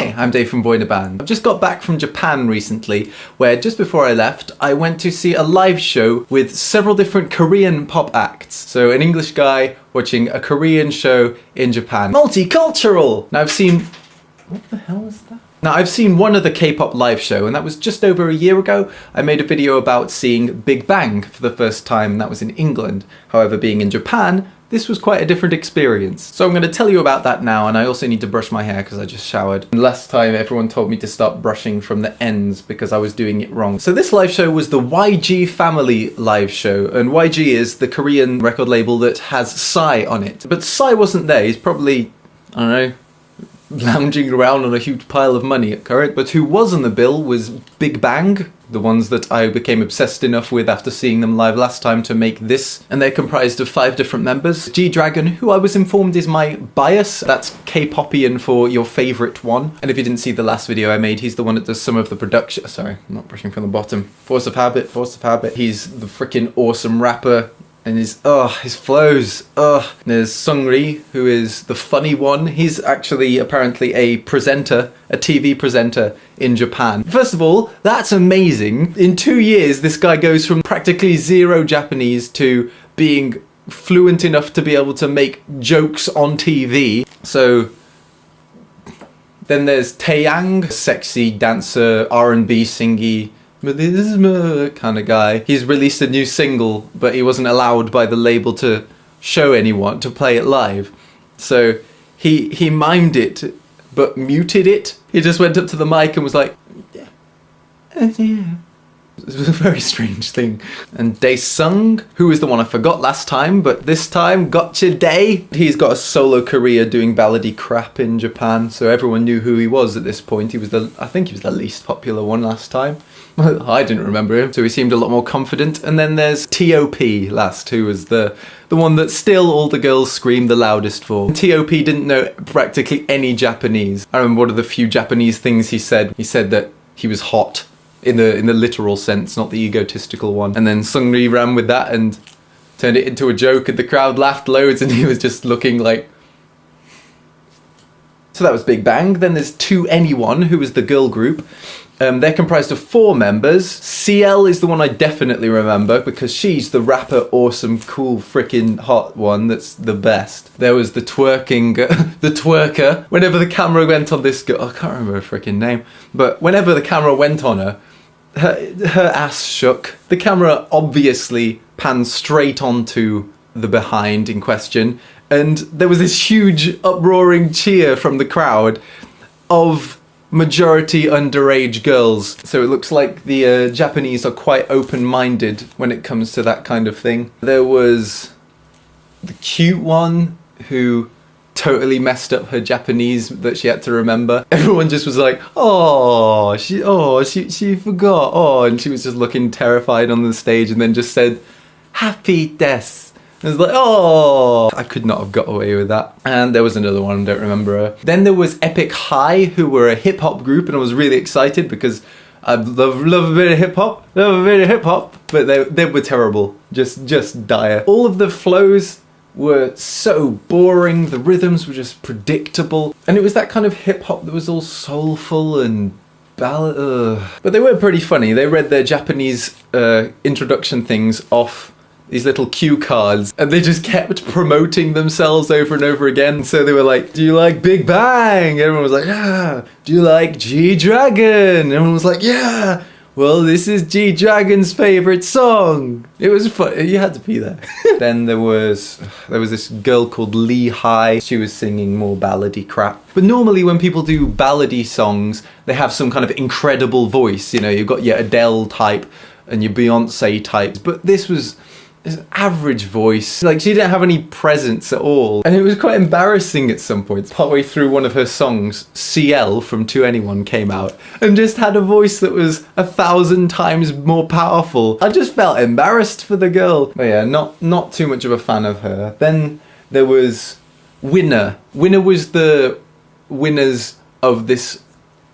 Hi, I'm Dave from Boyinaband. I've just got back from Japan recently, where just before I left, I went to see a live show with several different Korean pop acts. So an English guy watching a Korean show in Japan. Multicultural! Now I've seen... What the hell is that? Now I've seen one other K-pop live show, and that was just over a year ago. I made a video about seeing Bigbang for the first time, and that was in England. However, being in Japan, this was quite a different experience. So I'm going to tell you about that now, and I also need to brush my hair because I just showered. And last time everyone told me to stop brushing from the ends because I was doing it wrong. So this live show was the YG Family live show, and YG is the Korean record label that has Psy on it. But Psy wasn't there, he's probably, I don't know, lounging around on a huge pile of money at current. But who was on the bill was Bigbang, the ones that I became obsessed enough with after seeing them live last time to make this. And they're comprised of 5 different members. G-Dragon, who I was informed is my bias. That's K-popian for your favourite one. And if you didn't see the last video I made, he's the one that does some of the production. Sorry, I'm not brushing from the bottom. Force of Habit. He's the freaking awesome rapper. And his flows, There's Seungri, who is the funny one. He's actually apparently a presenter, a TV presenter in Japan. First of all, that's amazing. In 2 years, this guy goes from practically zero Japanese to being fluent enough to be able to make jokes on TV. So then there's Taeyang, sexy dancer, R&B singy, kind of guy. He's released a new single, but he wasn't allowed by the label to show anyone, to play it live. So he mimed it, but muted it. He just went up to the mic and was like, yeah. It was a very strange thing. And Daesung, who is the one I forgot last time, but this time, Gotcha Day. He's got a solo career doing ballady crap in Japan, so everyone knew who he was at this point. I think he was the least popular one last time. I didn't remember him, so he seemed a lot more confident. And then there's T.O.P. last, who was the one that still all the girls screamed the loudest for. T.O.P. didn't know practically any Japanese. I remember one of the few Japanese things he said. He said that he was hot. In the literal sense, not the egotistical one. And then Seungri ran with that and turned it into a joke, and the crowd laughed loads, and he was just looking like... So that was Bigbang. Then there's 2NE1, who was the girl group. They're comprised of 4 members. CL is the one I definitely remember, because she's the rapper, awesome, cool, freaking hot one that's the best. There was the twerking, the twerker. Whenever the camera went on this girl, I can't remember her freaking name, but whenever the camera went on her, her ass shook. The camera obviously panned straight onto the behind in question, and there was this huge uproaring cheer from the crowd of majority underage girls. So it looks like the Japanese are quite open-minded when it comes to that kind of thing. There was the cute one who totally messed up her Japanese that she had to remember. Everyone just was like, she forgot, and she was just looking terrified on the stage, and then just said, happy death. I was like, I could not have got away with that. And there was another one, I don't remember her. Then there was Epik High, who were a hip-hop group, and I was really excited because I love a bit of hip-hop, but they were terrible, just dire. All of the flows were so boring, the rhythms were just predictable, and it was that kind of hip-hop that was all soulful and ballad. But they were pretty funny. They read their Japanese introduction things off these little cue cards, and they just kept promoting themselves over and over again. So they were like, do you like Bigbang? Everyone was like, yeah. Do you like G-Dragon? Everyone was like, yeah. Well, this is G-Dragon's favourite song. It was fun. You had to be there. Then there was this girl called Lee High. She was singing more ballady crap. But normally when people do ballady songs, they have some kind of incredible voice. You know, you've got your Adele type and your Beyonce type. But this was average voice. Like, she didn't have any presence at all. And it was quite embarrassing at some points. Partway through one of her songs, CL from 2NE1 came out and just had a voice that was 1,000 times more powerful. I just felt embarrassed for the girl. But yeah, not too much of a fan of her. Then there was Winner. Winner was the winners of this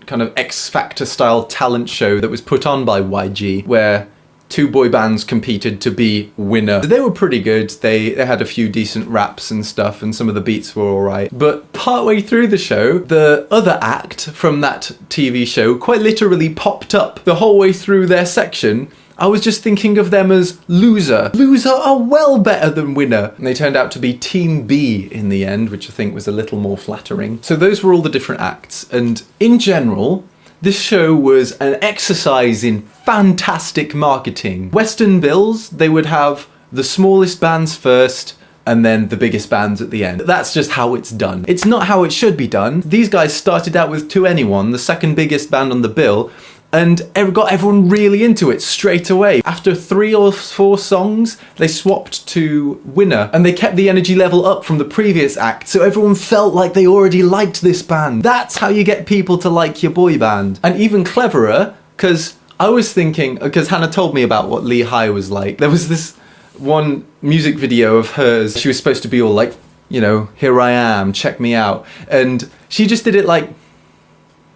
kind of X Factor style talent show that was put on by YG, where two boy bands competed to be winner. They were pretty good. They had a few decent raps and stuff, and some of the beats were alright. But partway through the show, the other act from that TV show quite literally popped up the whole way through their section. I was just thinking of them as loser. Loser are well better than winner. And they turned out to be Team B in the end, which I think was a little more flattering. So those were all the different acts. And in general, this show was an exercise in fantastic marketing. Western bills, they would have the smallest bands first and then the biggest bands at the end. That's just how it's done. It's not how it should be done. These guys started out with 2NE1, the second biggest band on the bill, and got everyone really into it straight away. After 3 or 4 songs, they swapped to winner, and they kept the energy level up from the previous act, so everyone felt like they already liked this band. That's how you get people to like your boy band. And even cleverer, because I was thinking, because Hannah told me about what Lee High was like. There was this one music video of hers. She was supposed to be all like, you know, here I am, check me out. And she just did it like,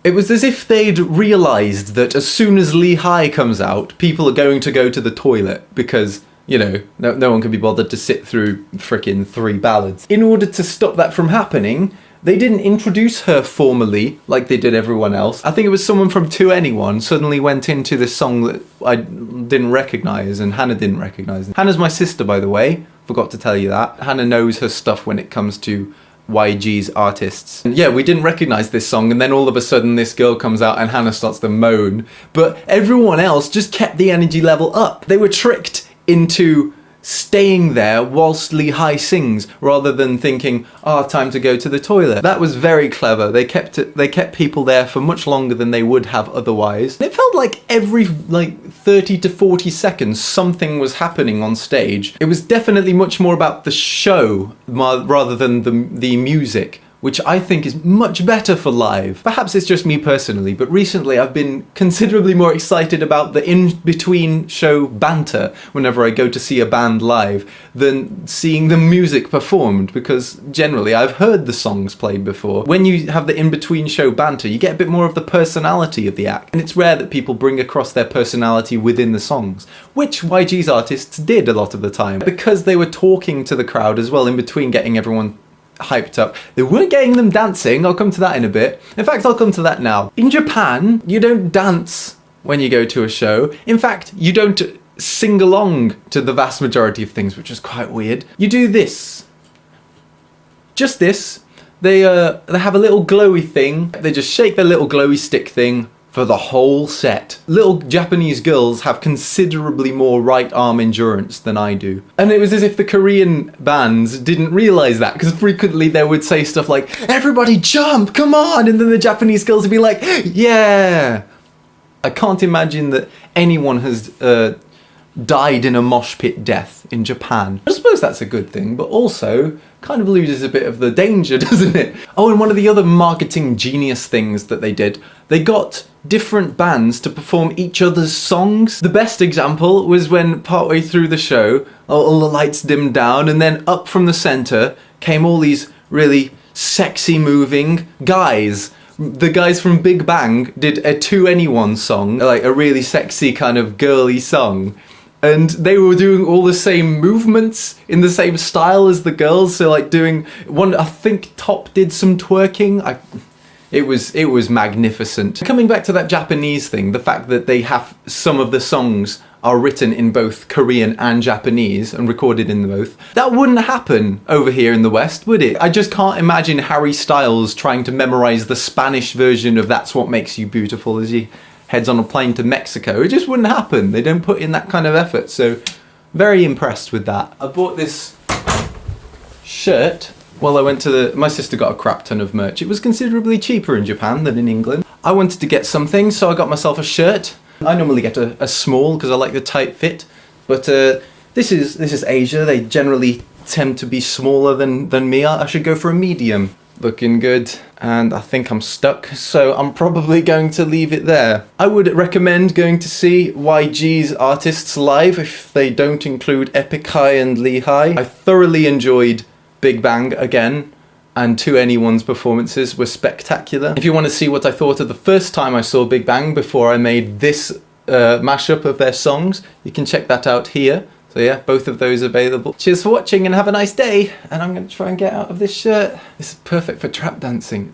it was as if they'd realised that as soon as Lee High comes out, people are going to go to the toilet because, you know, no one can be bothered to sit through frickin' 3 ballads. In order to stop that from happening, they didn't introduce her formally like they did everyone else. I think it was someone from 2NE1 suddenly went into this song that I didn't recognise and Hannah didn't recognise. Hannah's my sister, by the way. Forgot to tell you that. Hannah knows her stuff when it comes to YG's artists. And yeah, we didn't recognise this song, and then all of a sudden this girl comes out and Hannah starts to moan. But everyone else just kept the energy level up. They were tricked into staying there whilst Lee High sings, rather than thinking, time to go to the toilet. That was very clever. They kept people there for much longer than they would have otherwise. It felt like every 30 to 40 seconds something was happening on stage. It was definitely much more about the show rather than the music, which I think is much better for live. Perhaps it's just me personally, but recently I've been considerably more excited about the in-between show banter whenever I go to see a band live than seeing the music performed, because generally I've heard the songs played before. When you have the in-between show banter, you get a bit more of the personality of the act, and it's rare that people bring across their personality within the songs, which YG's artists did a lot of the time, because they were talking to the crowd as well in between getting everyone hyped up. They weren't getting them dancing. I'll come to that in a bit. In fact, I'll come to that now. In Japan, you don't dance when you go to a show. In fact, you don't sing along to the vast majority of things, which is quite weird. You do this. Just this. They have a little glowy thing. They just shake their little glowy stick thing for the whole set. Little Japanese girls have considerably more right arm endurance than I do. And it was as if the Korean bands didn't realise that, because frequently they would say stuff like, everybody jump, come on, and then the Japanese girls would be like, yeah. I can't imagine that anyone has died in a mosh pit death in Japan. I suppose that's a good thing, but also kind of loses a bit of the danger, doesn't it? Oh, and one of the other marketing genius things that they did, they got different bands to perform each other's songs. The best example was when partway through the show, all the lights dimmed down, and then up from the centre came all these really sexy moving guys. The guys from Bigbang did a 2NE1 song, like a really sexy kind of girly song. And they were doing all the same movements in the same style as the girls. So like doing one, I think Top did some twerking. It was magnificent. Coming back to that Japanese thing, the fact that they have some of the songs are written in both Korean and Japanese and recorded in both. That wouldn't happen over here in the West, would it? I just can't imagine Harry Styles trying to memorize the Spanish version of That's What Makes You Beautiful as he heads on a plane to Mexico. It just wouldn't happen. They don't put in that kind of effort. So very impressed with that. I bought this shirt. Well, I went to my sister got a crap ton of merch. It was considerably cheaper in Japan than in England. I wanted to get something, so I got myself a shirt. I normally get a small because I like the tight fit, but this is Asia. They generally tend to be smaller than me. I should go for a medium. Looking good, and I think I'm stuck, so I'm probably going to leave it there. I would recommend going to see YG's artists live if they don't include Epik High and Lee High. I thoroughly enjoyed Bigbang again, and 2NE1's performances were spectacular. If you want to see what I thought of the first time I saw Bigbang before I made this mashup of their songs. You can check that out here. So yeah, both of those available. Cheers for watching and have a nice day. And I'm going to try and get out of this shirt. This is perfect for trap dancing.